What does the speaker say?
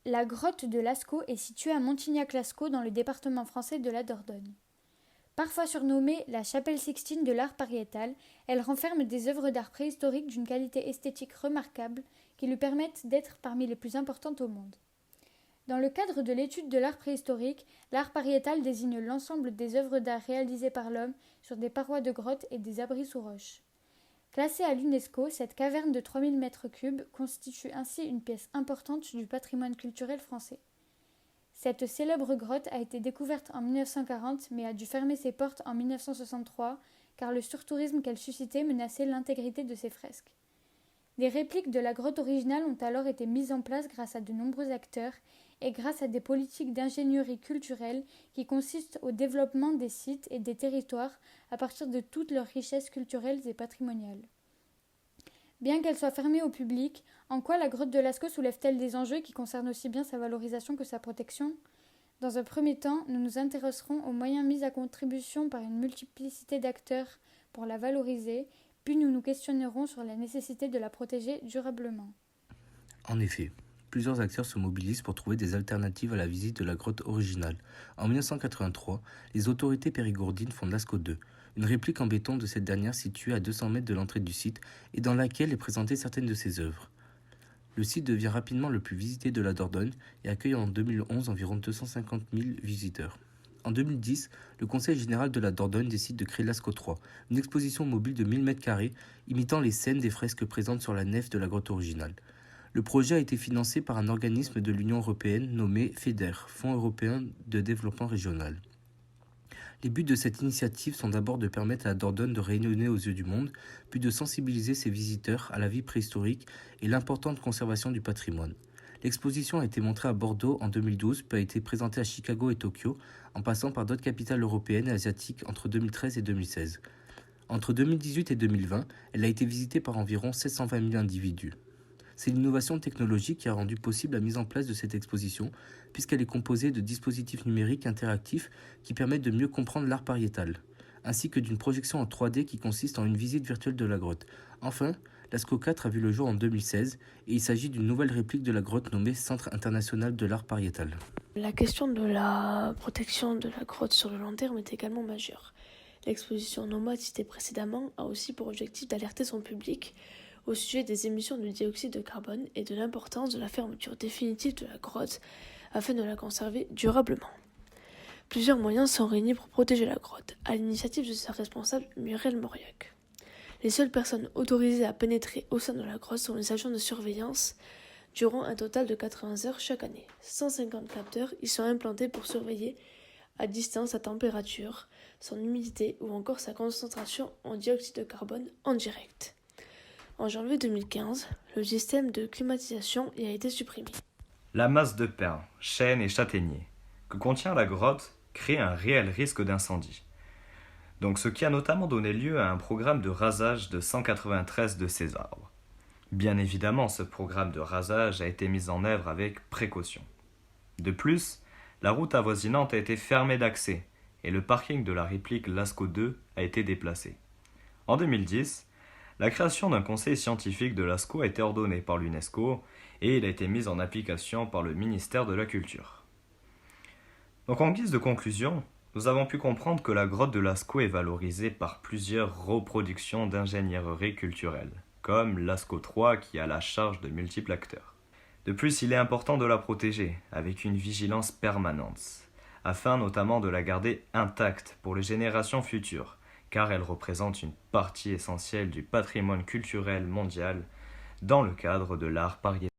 La grotte de Lascaux est située à Montignac-Lascaux dans le département français de la Dordogne. Parfois surnommée la chapelle Sixtine de l'art pariétal, elle renferme des œuvres d'art préhistorique d'une qualité esthétique remarquable qui lui permettent d'être parmi les plus importantes au monde. Dans le cadre de l'étude de l'art préhistorique, l'art pariétal désigne l'ensemble des œuvres d'art réalisées par l'homme sur des parois de grottes et des abris sous roches. Classée à l'UNESCO, cette caverne de 3000 m3 constitue ainsi une pièce importante du patrimoine culturel français. Cette célèbre grotte a été découverte en 1940 mais a dû fermer ses portes en 1963 car le surtourisme qu'elle suscitait menaçait l'intégrité de ses fresques. Des répliques de la grotte originale ont alors été mises en place grâce à de nombreux acteurs et grâce à des politiques d'ingénierie culturelle qui consistent au développement des sites et des territoires à partir de toutes leurs richesses culturelles et patrimoniales. Bien qu'elle soit fermée au public, en quoi la grotte de Lascaux soulève-t-elle des enjeux qui concernent aussi bien sa valorisation que sa protection ? Dans un premier temps, nous nous intéresserons aux moyens mis à contribution par une multiplicité d'acteurs pour la valoriser, puis nous nous questionnerons sur la nécessité de la protéger durablement. En effet, plusieurs acteurs se mobilisent pour trouver des alternatives à la visite de la grotte originale. En 1983, les autorités périgourdines fondent Lascaux 2, une réplique en béton de cette dernière située à 200 mètres de l'entrée du site et dans laquelle est présentée certaines de ses œuvres. Le site devient rapidement le plus visité de la Dordogne et accueille en 2011 environ 250 000 visiteurs. En 2010, le Conseil général de la Dordogne décide de créer Lascaux 3, une exposition mobile de 1000 m2 imitant les scènes des fresques présentes sur la nef de la grotte originale. Le projet a été financé par un organisme de l'Union européenne nommé FEDER, Fonds européen de développement régional. Les buts de cette initiative sont d'abord de permettre à la Dordogne de rayonner aux yeux du monde, puis de sensibiliser ses visiteurs à la vie préhistorique et l'importante conservation du patrimoine. L'exposition a été montrée à Bordeaux en 2012, puis a été présentée à Chicago et Tokyo, en passant par d'autres capitales européennes et asiatiques entre 2013 et 2016. Entre 2018 et 2020, elle a été visitée par environ 720 000 individus. C'est l'innovation technologique qui a rendu possible la mise en place de cette exposition, puisqu'elle est composée de dispositifs numériques interactifs qui permettent de mieux comprendre l'art pariétal, ainsi que d'une projection en 3D qui consiste en une visite virtuelle de la grotte. Enfin, Lascaux 4 a vu le jour en 2016, et il s'agit d'une nouvelle réplique de la grotte nommée Centre international de l'art pariétal. La question de la protection de la grotte sur le long terme est également majeure. L'exposition Nomade citée précédemment a aussi pour objectif d'alerter son public au sujet des émissions de dioxyde de carbone et de l'importance de la fermeture définitive de la grotte afin de la conserver durablement. Plusieurs moyens sont réunis pour protéger la grotte, à l'initiative de sa responsable Muriel Mauriac. Les seules personnes autorisées à pénétrer au sein de la grotte sont les agents de surveillance durant un total de 80 heures chaque année. 150 capteurs y sont implantés pour surveiller à distance sa température, son humidité ou encore sa concentration en dioxyde de carbone en direct. En janvier 2015, le système de climatisation y a été supprimé. La masse de pins, chênes et châtaigniers que contient la grotte crée un réel risque d'incendie. Donc ce qui a notamment donné lieu à un programme de rasage de 193 de ces arbres. Bien évidemment, ce programme de rasage a été mis en œuvre avec précaution. De plus, la route avoisinante a été fermée d'accès et le parking de la réplique Lascaux 2 a été déplacé. En 2010, la création d'un conseil scientifique de Lascaux a été ordonnée par l'UNESCO et il a été mis en application par le ministère de la Culture. Donc en guise de conclusion, nous avons pu comprendre que la grotte de Lascaux est valorisée par plusieurs reproductions d'ingénierie culturelle, comme Lascaux 3 qui a la charge de multiples acteurs. De plus, il est important de la protéger avec une vigilance permanente, afin notamment de la garder intacte pour les générations futures, car elle représente une partie essentielle du patrimoine culturel mondial dans le cadre de l'art pariétal.